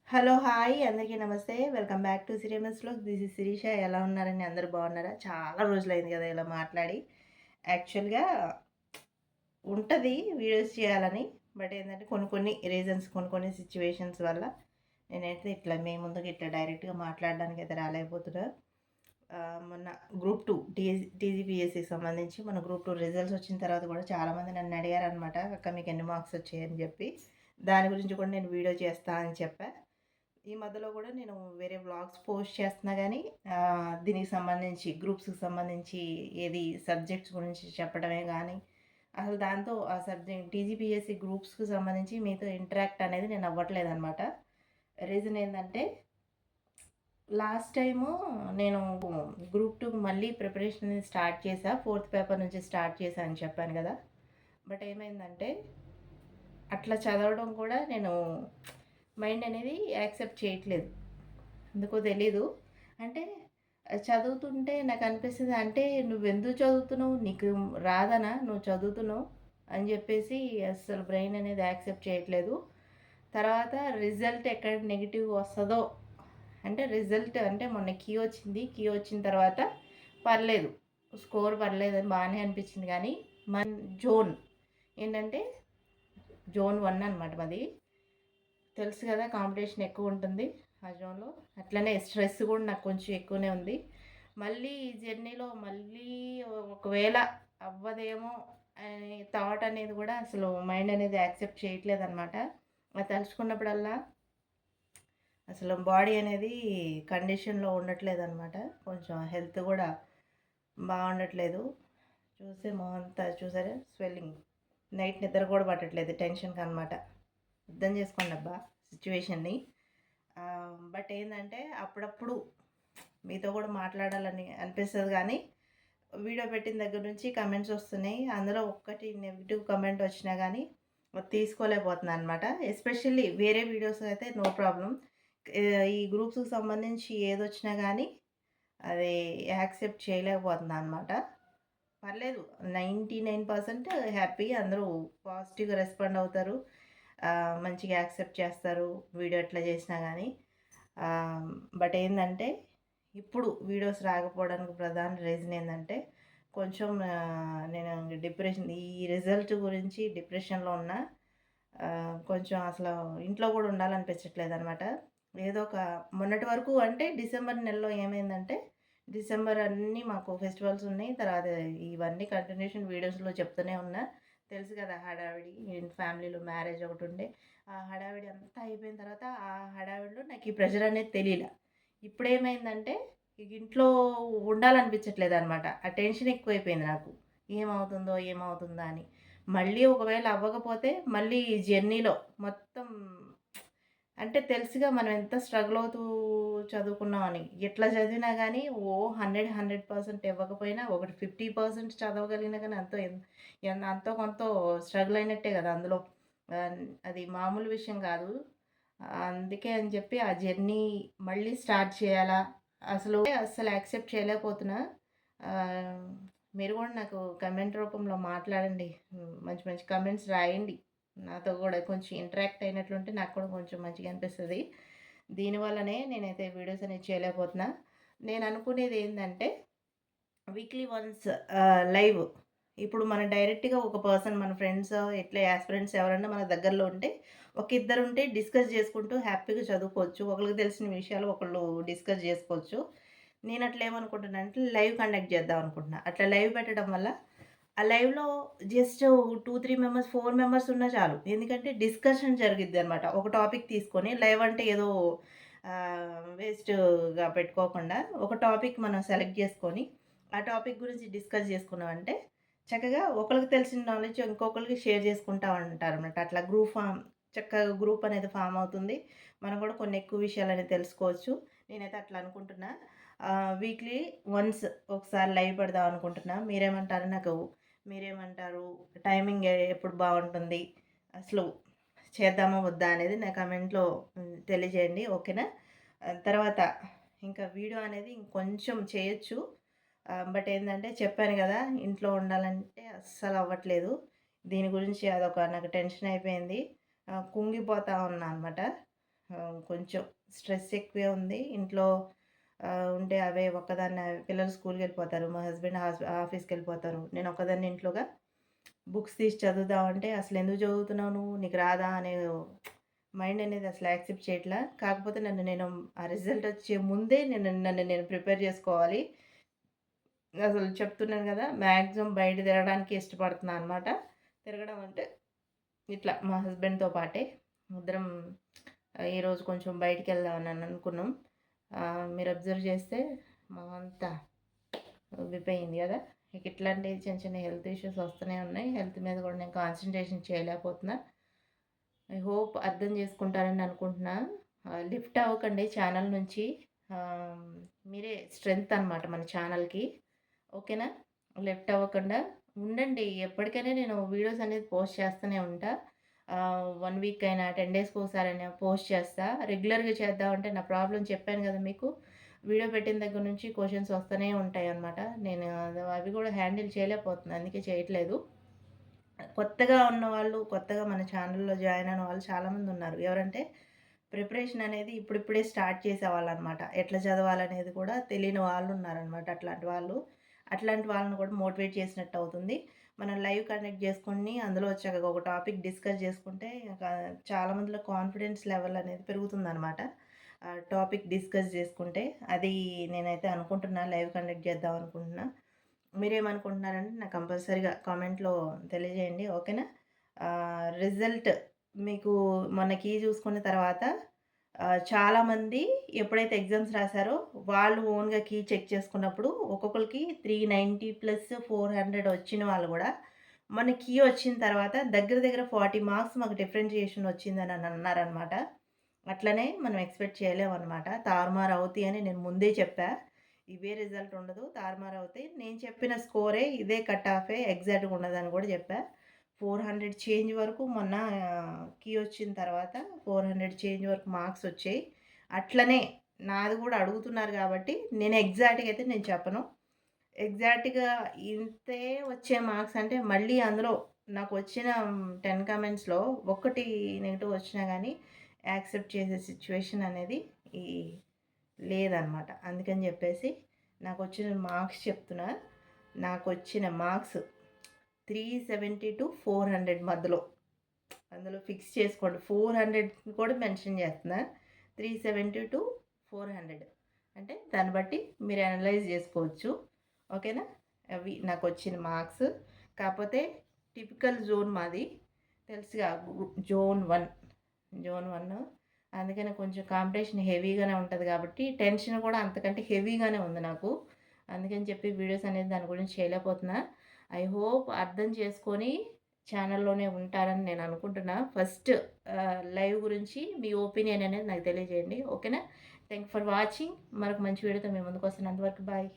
Hello! Hi! అందరికీ నమస్తే. Welcome back to Sirimas vlogs. This is Sirisha. ఎలా ఉన్నారండి? అందరూ బాగున్నారా? చాలా రోజులైంది కదా ఇలా మాట్లాడి. యాక్చువల్‌గా ఉంటది వీడియోస్ చేయాలని. బట్ ఏంటంటే కొన్ని కొన్ని రీజన్స్, కొన్ని కొన్ని సిట్యుయేషన్స్ వల్ల నేనైతే ఇట్లా మీ ముందుకి ఇట్లా డైరెక్ట్‌గా మాట్లాడడానికైతే రాలేకపోతున్నా. మొన్న గ్రూప్ 2 టీజీపీఎస్సీకి సంబంధించి మన గ్రూప్ 2 రిజల్ట్స్ వచ్చిన తర్వాత కూడా చాలామంది నన్ను అడిగారనమాట. అక్క మీకు ఎన్ని మార్క్స్ వచ్చాయని చెప్పి. దాని గురించి కూడా నేను వీడియో చేస్తా అని చెప్పా. ఈ మధ్యలో కూడా నేను వేరే వ్లాగ్స్ పోస్ట్ చేస్తున్నా గానీ, దీనికి సంబంధించి గ్రూప్స్‌కి సంబంధించి ఏది సబ్జెక్ట్స్ గురించి చెప్పడమే గానీ, అసలు దాంతో ఆ సబ్జెక్ట్ టీజీపీఎస్సీ గ్రూప్స్‌కి సంబంధించి మీతో ఇంటరాక్ట్ అనేది నేను అవ్వట్లేదనమాట. రీజన్ ఏందంటే, లాస్ట్ టైము నేను గ్రూప్ 2 మళ్ళీ ప్రిపరేషన్ అనేది స్టార్ట్ చేశా. ఫోర్త్ పేపర్ నుంచి స్టార్ట్ చేశా అని చెప్పాను గదా! బట్ ఏమైందంటే, అట్లా చదవడం కూడా నేను మైండ్ అనేది యాక్సెప్ట్ చేయట్లేదు. ఎందుకో తెలీదు. అంటే చదువుతుంటే నాకనిపిస్తది, అంటే "నువ్వెందుకు చదువుతున్నావు? నీకు రాదనా నువ్వు చదువుతున్నావు?" అని జెప్పేసి అస్సలు బ్రెయిన్ అనేది యాక్సెప్ట్ చేయట్లేదు. తర్వాత రిజల్ట్ ఎక్కడ నెగెటివ్ వస్తదో, అంటే రిజల్ట్ అంటే మొన్న కీ వచ్చింది. కీ వచ్చిన తర్వాత పర్లేదు. స్కోర్ పర్లేదని బానే అనిపించింది గానీ, జోన్ ఏంటంటే జోన్ 1 అనమాట మాది. తెలుసు గదా! కాంపిటీషన్ ఎక్కువుంటుంది ఆ జోన్‌లో. అట్లనే స్ట్రెస్ గూడా నాకు కొంచెం ఎక్కువనే ఉంది. మళ్ళీ ఈ జర్నీలో మళ్ళీ ఒకవేళ అవ్వదేమో అనే థాట్ అనేది గూడా అసలు మైండ్ అనేది యాక్సెప్ట్ చేయట్లేదనమాట. అది తలుచుకున్నప్పుడల్లా అసలు బాడీ అనేది కండిషన్‌లో ఉండట్లేదనమాట. కొంచెం హెల్త్ గూడా బావుండట్లేదు. చూస్తే మొహమంతా చూసారా స్వెల్లింగ్. నైట్ నిద్ర గూడా పట్టట్లేదు టెన్షన్‌కనమాట. అర్థం చేసుకోండబ్బా సిచ్యువేషన్‌ని. బట్ ఏందంటే అప్పుడప్పుడు మీతో కూడా మాట్లాడాలని అనిపిస్తది గానీ, వీడియో పెట్టిన దగ్గర నుంచి కమెంట్స్ వస్తున్నాయి. అందులో ఒక్కటి నెగెటివ్ కమెంట్ వచ్చినా గానీ తీసుకోలేకపోతున్నాననమాట. ఎస్పెషల్లీ వేరే వీడియోస్ అయితే నో ప్రాబ్లమ్. ఈ గ్రూప్స్‌కి సంబంధించి ఏదొచ్చినా గానీ అది యాక్సెప్ట్ చేయలేకపోతున్నా అనమాట. పర్లేదు 99% హ్యాపీ. అందరూ పాజిటివ్‌గా రెస్పాండ్ అవుతారు. మంచిగా యాక్సెప్ట్ చేస్తారు వీడియో ఎట్లా చేసినా గానీ. ఆహ్, బట్ ఏందంటే, ఇప్పుడు వీడియోస్ రాకపోవడానికి ప్రధాన రీజన్ ఏందంటే, కొంచెం నేను ఈ రిజల్ట్ గురించి డిప్రెషన్‌లో ఉన్నా. కొంచెం అసలు ఇంట్లో గూడా ఉండాలనిపించట్లేదనమాట. ఏదో ఒక మొన్నటి వరకు అంటే డిసెంబర్ నెలలో ఏమైందంటే, డిసెంబర్ అన్నీ మాకు ఫెస్టివల్స్ ఉన్నాయి. తర్వాత ఇవన్నీ కంటిన్యూషన్ వీడియోస్‌లో చెప్తూనే ఉన్నా. తెలుసు కదా! హడావిడి ఫ్యామిలీలో మ్యారేజ్ ఒకటుండే. ఆ హడావిడి అంతా అయిపోయిన తర్వాత, ఆ హడావిడిలో నాకు ఈ ప్రెషర్ అనేది తెలీలా. ఇప్పుడేమైందంటే, ఇక ఇంట్లో ఉండాలనిపించట్లేదనమాట. ఆ టెన్షన్ ఎక్కువైపోయింది నాకు. ఏమవుతుందో, ఏమవుతుందా అని. మళ్ళీ ఒకవేళ అవ్వకపోతే, మళ్ళీ ఈ జర్నీలో మొత్తం అంటే తెలుసుగా మనం ఎంత స్ట్రగుల్ అవుతూ చదువుకున్నామని. ఎట్లా చదివినా గానీ 100% ఇవ్వకపోయినా ఒకటి 50% చదవగలిగినా గానీ అంతో కొంతో స్ట్రగుల్ అయినట్టే గదా! అందులో ఆహ్, అది మామూలు విషయం గాదు. అందుకే అని చెప్పి ఆ జర్నీ మళ్ళీ స్టార్ట్ చేయాలా? అస్సలు యాక్సెప్ట్ చేయలేకపోతున్నా. ఆహ్, మీరు గూడా నాకు కమెంట్ రూపంలో మాట్లాడండి. మంచి మంచి కమెంట్స్ రాయండి. నాతో గూడా కొంచెం ఇంటరాక్ట్ అయినట్లుంటే నాకు కూడా కొంచెం మంచిగా అనిపిస్తది. దీనివల్లనే నేనైతే వీడియోస్ అనేది చేయలేకపోతున్నా. నేననుకునేదేందంటే వీక్లీ వన్స్ లైవ్. ఇప్పుడు మనం డైరెక్ట్‌గా ఒక పర్సన్ మన ఫ్రెండ్స్ ఇట్లా యాస్పిరెంట్స్ ఎవరన్నా మన దగ్గరలో ఉంటే, ఒక ఇద్దరుంటే డిస్కస్ చేసుకుంటూ హ్యాపీగా చదువుకోవచ్చు. ఒకళ్ళకి తెలిసిన విషయాలు ఒకళ్ళు డిస్కస్ జేసుకోవచ్చు. నేనట్లా ఏమనుకుంటున్నానంటే లైవ్ కండక్ట్ చేద్దాం అనుకుంటున్నా. అట్లా లైవ్ పెట్టడం వల్ల ఆ లైవ్‌లో జస్ట్ 2, 3 మెంబర్స్, 4 మెంబర్స్ ఉన్నా చాలు. ఎందుకంటే డిస్కషన్ జరిగిద్దనమాట. ఒక టాపిక్ తీసుకొని లైవ్ అంటే ఏదో వేస్ట్‌గా పెట్టుకోకుండా ఒక టాపిక్ మనం సెలెక్ట్ చేసుకొని, ఆ టాపిక్ గురించి డిస్కస్ చేసుకున్నామంటే చక్కగా ఒకళ్ళకి తెలిసిన నాలెడ్జ్ ఇంకొకళ్ళకి షేర్ చేసుకుంటా ఉంటారనమాట. అట్లా చక్కగా గ్రూప్ అనేది ఫార్మ్ అవుతుంది. మనం కూడా కొన్ని ఎక్కువ విషయాలనేవి తెలుసుకోవచ్చు. నేనైతే అట్లా అనుకుంటున్నా. వీక్లీ వన్స్ ఒకసారి లైవ్ పెడదాం అనుకుంటున్నా. మీరేమంటారు? టైమింగ్ ఎప్పుడు బావుంటుంది? అసలు చేద్దామా? వద్దా? అనేది నా కమెంట్‌లో తెలియజేయండి. ఓకేనా? తర్వాత ఇంకా వీడియో అనేది ఇంకొంచెం చేయొచ్చు. బట్ ఏందంటే చెప్పాను గదా! ఇంట్లో ఉండాలంటే అస్సలు అవ్వట్లేదు. దీని గురించి అదొక నాకు టెన్షన్ అయిపోయింది. కుంగిపోతా ఉన్నా అనమాట. కొంచెం స్ట్రెస్ ఎక్కువే ఉంది. ఇంట్లో ఉంటే అవే ఒక్కదాన్నే పిల్లలు స్కూల్‌కెళ్ళిపోతారు. మా హస్బెండ్ ఆఫీస్‌కెళ్ళిపోతారు. నేను ఒక్కదాన్నే ఇంట్లోగా బుక్స్ తీసి చదువుదామంటే అసలెందుకు చదువుతున్నావు నువ్వు? నీకు రాదా? అనే మైండ్ అనేది అసలు యాక్సెప్ట్ చేయట్లా. కాకపోతే నేను ఆ రిజల్ట్ వచ్చే ముందే నన్ను నేను ప్రిపేర్ చేసుకోవాలి. అసలు చెప్తున్నాను గదా! మాక్సిమం బయట తిరగడానికే ఇష్టపడుతున్నా అనమాట. తిరగడం అంటే ఇట్లా మా హస్బెండ్‌తో పాటే ఇద్దరం ఈరోజు కొంచెం బయటికెళ్దామని అనుకున్నాం. మీరు అబ్జర్వ్ చేస్తే మొహమంతా ఉబ్బిపోయింది గదా! ఇక ఇట్లాంటి చిన్న చిన్న హెల్త్ ఇష్యూస్ వస్తూనే ఉన్నాయి. హెల్త్ మీద కూడా నేను కాన్సంట్రేషన్ చేయలేకపోతున్నా. ఐ హోప్ అర్థం చేసుకుంటారని అనుకుంటున్నా. లిఫ్ట్ అవ్వకండి ఛానల్ నుంచి. ఆహ్, మీరే స్ట్రెంత్ అనమాట మన ఛానల్‌కి. ఓకేనా? లెఫ్ట్ అవ్వకుండా ఉండండి. ఎప్పటికైనా నేను వీడియోస్ అనేది పోస్ట్ చేస్తూనే ఉంటా. 1 వీక్ అయినా, 10 డేస్‌కి ఒకసారైనా పోస్ట్ చేస్తా. రెగ్యులర్‌గా చేద్దామంటే నా ప్రాబ్లమ్ చెప్పాను గదా మీకు. వీడియో పెట్టిన దగ్గర నుంచి క్వెషన్స్ వస్తూనే ఉంటాయన్నమాట. నేను అవి గూడా హ్యాండిల్ చేయలేకపోతున్నా. అందుకే చేయట్లేదు. కొత్తగా ఉన్నవాళ్ళు, కొత్తగా మన ఛానల్‌లో జాయిన్ అయిన వాళ్ళు చాలామందున్నారు. ఎవరంటే ప్రిపరేషన్ అనేది ఇప్పుడిప్పుడే స్టార్ట్ చేసేవాళ్ళనమాట. ఎట్లా చదవాలనేది కూడా తెలియని వాళ్ళున్నారనమాట అట్లాంటి వాళ్ళు. అట్లాంటి వాళ్ళని కూడా మోటివేట్ చేసినట్టు అవుతుంది. మనం లైవ్ కనెక్ట్ చేసుకొని అందులో చక్కగా ఒక టాపిక్ డిస్కస్ చేసుకుంటే చాలా మందిలో కాన్ఫిడెన్స్ లెవెల్ అనేది పెరుగుతుందనమాట. టాపిక్ డిస్కస్ చేసుకుంటే. అది నేనైతే అనుకుంటున్నా లైవ్ కండక్ట్ చేద్దాం అనుకుంటున్నా. మీరేమనుకుంటున్నారంటే నాకు కంపల్సరీగా కామెంట్‌లో తెలియజేయండి. ఓకేనా? రిజల్ట్ మీకు మొన్న కీ చూసుకున్న తర్వాత చాలామంది ఎప్పుడైతే ఎగ్జామ్స్ రాసారో వాళ్ళు ఓన్‌గా కీ చెక్ చేసుకున్నప్పుడు ఒక్కొక్కళ్ళకి 390 400 వచ్చిన వాళ్ళు గూడా మన కీ వచ్చిన తర్వాత దగ్గర దగ్గర 40 మార్క్స్ మాకు డిఫరెన్షియేషన్ వచ్చిందని అన్నారనమాట. అట్లనే మనం ఎక్స్‌పెక్ట్ చేయలేమనమాట. తారుమారు అవుతాయని నేను ముందే చెప్పా. ఇవే రిజల్ట్ ఉండదు. తారుమారవుతాయి. నేను చెప్పిన స్కోరే ఇదే కట్ ఆఫే ఎగ్జాక్ట్‌గా ఉండదని గూడా జెప్పా. 400 చేంజ్ వరకు మొన్న కీ వచ్చిన తర్వాత 400 చేంజ్ వరకు మార్క్స్ వచ్చాయి. అట్లనే నాది గూడా అడుగుతున్నారు గాబట్టి నేను ఎగ్జాక్ట్‌గా అయితే నేను చెప్పను. ఎగ్జాక్ట్‌గా ఇంతే వచ్చే మార్క్స్ అంటే మళ్ళీ అందులో నాకొచ్చిన 10 కామెంట్స్‌లో ఒక్కటి నెగెటివ్ వచ్చినా గానీ యాక్సెప్ట్ చేసే సిట్యుయేషన్ అనేది ఈ లేదనమాట. అందుకని జెప్పేసి నాకొచ్చిన మార్క్స్ చెప్తున్నా. నాకొచ్చిన మార్క్స్ 370-400 మధ్యలో. అందులో ఫిక్స్ చేసుకోండి. 400 కూడా మెన్షన్ చేస్తున్నా. 370-400 అంటే దాన్ని బట్టి మీరు అనలైజ్ జేసుకోవచ్చు. ఓకేనా? అవి నాకొచ్చిన మార్క్స్. కాపోతే టిపికల్ జోన్ మాది. తెలుసుగా జోన్ 1. జోన్ 1 అందుకని కొంచెం కాంపిటీషన్ హెవీగానే ఉంటది గాబట్టి, టెన్షన్ కూడా అంతకంటే హెవీగానే ఉంది నాకు. అందుకని చెప్పి వీడియోస్ అనేది దాని గురించి చేయలేకపోతున్నా. ఐ హోప్ అర్థం చేసుకొని ఛానల్‌లోనే ఉంటారని నేను అనుకుంటున్నా. ఫస్ట్ లైవ్ గురించి మీ ఒపీనియన్ అనేది నాకు తెలియజేయండి. ఓకేనా? Thank you for watching. మరొక మంచి వీడియోతో మీ ముందుకొస్తాను. అంతవరకు బాయ్.